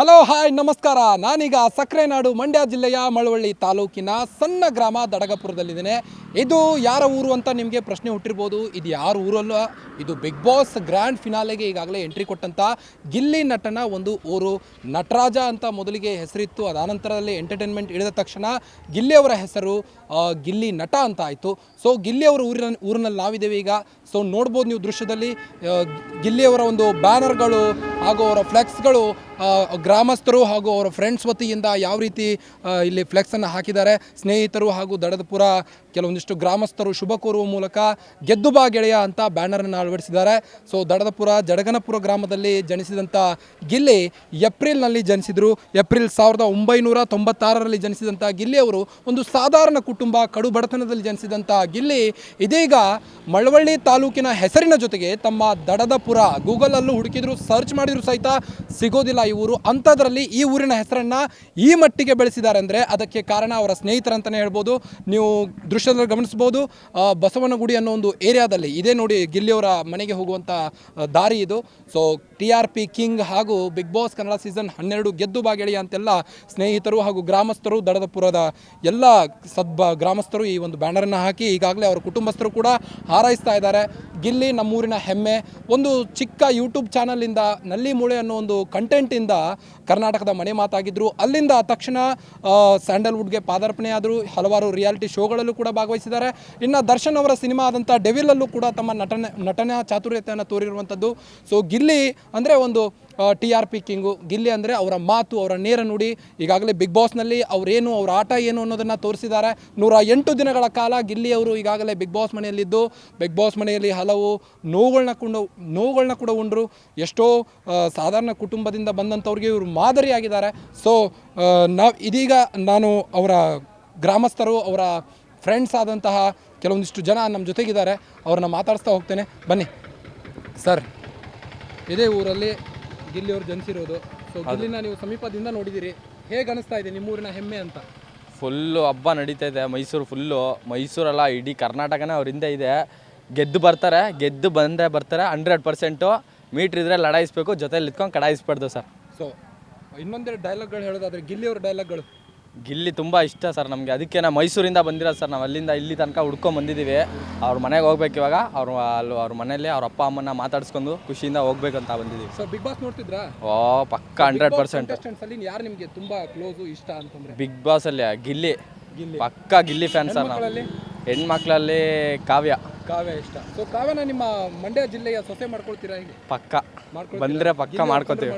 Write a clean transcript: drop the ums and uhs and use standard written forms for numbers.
Hello hi ನಮಸ್ಕಾರ. ನಾನೀಗ ಸಕ್ರೆನಾಡು ಮಂಡ್ಯ ಜಿಲ್ಲೆಯ ಮಳವಳ್ಳಿ ತಾಲೂಕಿನ ಸಣ್ಣ ಗ್ರಾಮ ದಡಗಪುರದಲ್ಲಿದ್ದೇನೆ. ಇದು ಯಾರ ಊರು ಅಂತ ನಿಮಗೆ ಪ್ರಶ್ನೆ ಹುಟ್ಟಿರ್ಬೋದು. ಇದು ಯಾರ ಊರಲ್ಲ, ಇದು ಬಿಗ್ ಬಾಸ್ ಗ್ರ್ಯಾಂಡ್ ಫಿನಾಲೆಗೆ ಈಗಾಗಲೇ ಎಂಟ್ರಿ ಕೊಟ್ಟಂಥ ಗಿಲ್ಲಿ ನಟನ ಒಂದು ಊರು. ನಟರಾಜ ಅಂತ ಮೊದಲಿಗೆ ಹೆಸರಿತ್ತು, ಅದಾನಂತರದಲ್ಲಿ ಎಂಟರ್ಟೈನ್ಮೆಂಟ್ ಇಳಿದ ತಕ್ಷಣ ಗಿಲ್ಲಿಯವರ ಹೆಸರು ಗಿಲ್ಲಿ ನಟ ಅಂತ ಆಯಿತು. ಸೊ ಗಿಲ್ಲಿಯವರ ಊರಿನಲ್ಲಿ ನಾವಿದ್ದೇವೆ ಈಗ. ಸೊ ನೋಡ್ಬೋದು ನೀವು ದೃಶ್ಯದಲ್ಲಿ ಗಿಲ್ಲಿಯವರ ಒಂದು ಬ್ಯಾನರ್ಗಳು ಹಾಗೂ ಅವರ ಫ್ಲೆಕ್ಸ್ಗಳು ಗ್ರಾಮಸ್ಥರು ಹಾಗೂ ಅವರ ಫ್ರೆಂಡ್ಸ್ ವತಿಯಿಂದ ಯಾವ ರೀತಿ ಇಲ್ಲಿ ಫ್ಲೆಕ್ಸನ್ನು ಹಾಕಿದ್ದಾರೆ. ಸ್ನೇಹಿತರು ಹಾಗೂ ದಡದಪುರ ಕೆಲವೊಂದಿಷ್ಟು ಗ್ರಾಮಸ್ಥರು ಶುಭ ಕೋರುವ ಮೂಲಕ ಗೆದ್ದು ಬಾ ಗೆಳೆಯ ಅಂತ ಬ್ಯಾನರನ್ನು ಅಳವಡಿಸಿದ್ದಾರೆ. ಸೊ ದಡದಪುರ ಜಡಗನಪುರ ಗ್ರಾಮದಲ್ಲಿ ಜನಿಸಿದಂಥ ಗಿಲ್ಲಿ ಏಪ್ರಿಲ್ನಲ್ಲಿ ಜನಿಸಿದರು. ಏಪ್ರಿಲ್ 1996ರಲ್ಲಿ ಜನಿಸಿದಂಥ ಗಿಲ್ಲಿ ಅವರು ಒಂದು ಸಾಧಾರಣ ಕುಟುಂಬ, ಕಡು ಬಡತನದಲ್ಲಿ ಜನಿಸಿದಂಥ ಗಿಲ್ಲಿ ಇದೀಗ ಮಳವಳ್ಳಿ ತಾಲೂಕಿನ ಹೆಸರಿನ ಜೊತೆಗೆ ತಮ್ಮ ದಡದಪುರ ಗೂಗಲಲ್ಲೂ ಹುಡುಕಿದ್ರು, ಸರ್ಚ್ ಮಾಡಿದ್ರು ಸಹಿತ ಸಿಗೋದಿಲ್ಲ ಈ ಊರು. ಅಂಥದ್ರಲ್ಲಿ ಈ ಊರಿನ ಹೆಸರನ್ನು ಈ ಮಟ್ಟಿಗೆ ಬೆಳೆಸಿದ್ದಾರೆ ಅಂದರೆ ಅದಕ್ಕೆ ಕಾರಣ ಅವರ ಸ್ನೇಹಿತರಂತಲೇ ಹೇಳ್ಬೋದು. ನೀವು ದೃಶ್ಯದಲ್ಲಿ ಗಮನಿಸ್ಬೋದು, ಬಸವನಗುಡಿ ಅನ್ನೋ ಒಂದು ಏರಿಯಾದಲ್ಲಿ ಇದೇ ನೋಡಿ ಗಿಲ್ಲಿಯವರ ಮನೆಗೆ ಹೋಗುವಂಥ ದಾರಿ ಇದು. ಸೊ TRP ಕಿಂಗ್ ಹಾಗೂ ಬಿಗ್ ಬಾಸ್ ಕನ್ನಡ ಸೀಸನ್ 12 ಗೆದ್ದು ಬಾ ಗೆಳೆಯ ಅಂತೆಲ್ಲ ಸ್ನೇಹಿತರು ಹಾಗೂ ಗ್ರಾಮಸ್ಥರು, ದಡದಪುರದ ಎಲ್ಲ ಗ್ರಾಮಸ್ಥರು ಈ ಒಂದು ಬ್ಯಾನರನ್ನು ಹಾಕಿ ಈಗಾಗಲೇ ಅವರ ಕುಟುಂಬಸ್ಥರು ಕೂಡ ಹಾರೈಸ್ತಾ ಇದ್ದಾರೆ. ಗಿಲ್ಲಿ ನಮ್ಮೂರಿನ ಹೆಮ್ಮೆ. ಒಂದು ಚಿಕ್ಕ ಯೂಟ್ಯೂಬ್ ಚಾನಲಿಂದ ನಲ್ಲಿ ಮೂಳೆ ಅನ್ನೋ ಒಂದು ಕಂಟೆಂಟಿಂದ ಕರ್ನಾಟಕದ ಮನೆ ಮಾತಾಗಿದ್ದರು. ಅಲ್ಲಿಂದ ತಕ್ಷಣ ಸ್ಯಾಂಡಲ್ವುಡ್ಗೆ ಪಾದಾರ್ಪಣೆ ಆದರು. ಹಲವಾರು ರಿಯಾಲಿಟಿ ಶೋಗಳಲ್ಲೂ ಕೂಡ ಭಾಗವಹಿಸಿದ್ದಾರೆ. ಇನ್ನು ದರ್ಶನ್ ಅವರ ಸಿನಿಮಾ ಆದಂಥ ಡೆವಿಲಲ್ಲೂ ಕೂಡ ತಮ್ಮ ನಟನ ಚಾತುರ್ಯತೆಯನ್ನು ತೋರಿರುವಂಥದ್ದು. ಸೊ ಗಿಲ್ಲಿ ಅಂದರೆ ಒಂದು TRP ಕಿಂಗು. ಗಿಲ್ಲಿ ಅಂದರೆ ಅವರ ಮಾತು, ಅವರ ನೇರ ನುಡಿ. ಈಗಾಗಲೇ ಬಿಗ್ ಬಾಸ್ನಲ್ಲಿ ಅವರೇನು, ಅವರ ಆಟ ಏನು ಅನ್ನೋದನ್ನು ತೋರಿಸಿದ್ದಾರೆ. 108 ದಿನಗಳ ಕಾಲ ಗಿಲ್ಲಿ ಅವರು ಈಗಾಗಲೇ ಬಿಗ್ ಬಾಸ್ ಮನೆಯಲ್ಲಿದ್ದು, ಬಿಗ್ ಬಾಸ್ ಮನೆಯಲ್ಲಿ ಹಲವು ನೋವುಗಳನ್ನ ಕೂಡ ಉಂಡ್ರು. ಎಷ್ಟೋ ಸಾಧಾರಣ ಕುಟುಂಬದಿಂದ ಬಂದಂಥವ್ರಿಗೆ ಇವರು ಮಾದರಿಯಾಗಿದ್ದಾರೆ. ಸೊ ಇದೀಗ ನಾನು ಅವರ ಗ್ರಾಮಸ್ಥರು, ಅವರ ಫ್ರೆಂಡ್ಸ್ ಆದಂತಹ ಕೆಲವೊಂದಿಷ್ಟು ಜನ ನಮ್ಮ ಜೊತೆಗಿದ್ದಾರೆ. ಅವ್ರನ್ನ ಮಾತಾಡಿಸ್ತಾ ಹೋಗ್ತೇನೆ, ಬನ್ನಿ ಸರ್. ಇದೇ ಊರಲ್ಲಿ ಗಿಲ್ಲಿಯವರು ಜನಿಸಿರೋದು. ಸೊ ಗಿಲ್ಲಿನ ನೀವು ಸಮೀಪದಿಂದ ನೋಡಿದ್ದೀರಿ, ಹೇಗೆ ಅನಿಸ್ತಾ ಇದೆ ನಿಮ್ಮೂರಿನ ಹೆಮ್ಮೆ ಅಂತ? ಫುಲ್ಲು ಹಬ್ಬ ನಡೀತಾ ಇದೆ. ಮೈಸೂರಲ್ಲ, ಇಡೀ ಕರ್ನಾಟಕನೇ ಅವ್ರ ಹಿಂದೆ ಇದೆ. ಗೆದ್ದು ಬಂದೇ ಬರ್ತಾರೆ 100%. ಮೀಟ್ರ್ ಇದ್ರೆ ಲಡಾಯಿಸ್ಬೇಕು, ಜೊತೆಲಿ ಇತ್ಕೊಂಡು ಕಡಾಯಿಸ್ಬಾರ್ದು ಸರ್. ಸೊ ಇನ್ನೊಂದೆರಡು ಡೈಲಾಗ್ಗಳು ಹೇಳೋದಾದರೆ ಗಿಲ್ಲಿಯವ್ರ ಡೈಲಾಗ್ಗಳು. ಗಿಲ್ಲಿ ತುಂಬ ಇಷ್ಟ ಸರ್ ನಮಗೆ. ಅದಕ್ಕೆ ನಾವು ಮೈಸೂರಿಂದ ಬಂದಿರೋದು ಸರ್. ನಾವು ಅಲ್ಲಿಂದ ಇಲ್ಲಿ ತನಕ ಹುಡ್ಕೊಂಬಂದಿದ್ದೀವಿ. ಅವ್ರ ಮನೆಗೆ ಹೋಗ್ಬೇಕು ಇವಾಗ. ಅವ್ರ ಮನೇಲಿ ಅವ್ರ ಅಪ್ಪ ಅಮ್ಮನ ಮಾತಾಡ್ಸ್ಕೊಂಡು ಖುಷಿಯಿಂದ ಹೋಗ್ಬೇಕಂತ ಬಂದಿದ್ದೀವಿ. ಸೊ ಬಿಗ್ ಬಾಸ್ ನೋಡ್ತಿದ್ರಾ? ಪಕ್ಕ 100%. ಯಾರು ನಿಮಗೆ ತುಂಬ ಕ್ಲೋಸು, ಇಷ್ಟ ಅಂತಂದರೆ? ಬಿಗ್ ಬಾಸಲ್ಲಿ ಗಿಲ್ಲಿ ಪಕ್ಕ ಗಿಲ್ಲಿ ಫ್ಯಾನ್ ಸರ್ ನಾವು. ಹೆಣ್ಮಕ್ಳಲ್ಲಿ ಕಾವ್ಯ ಇಷ್ಟ. ಸೊ ಕಾವ್ಯನ ನಿಮ್ಮ ಮಂಡ್ಯ ಜಿಲ್ಲೆಯ ಸೊಸೆ ಮಾಡ್ಕೊಳ್ತೀರಾ? ಹೇಗೆ? ಪಕ್ಕ ಬಂದರೆ ಪಕ್ಕ ಮಾಡ್ಕೋತೀವಿ.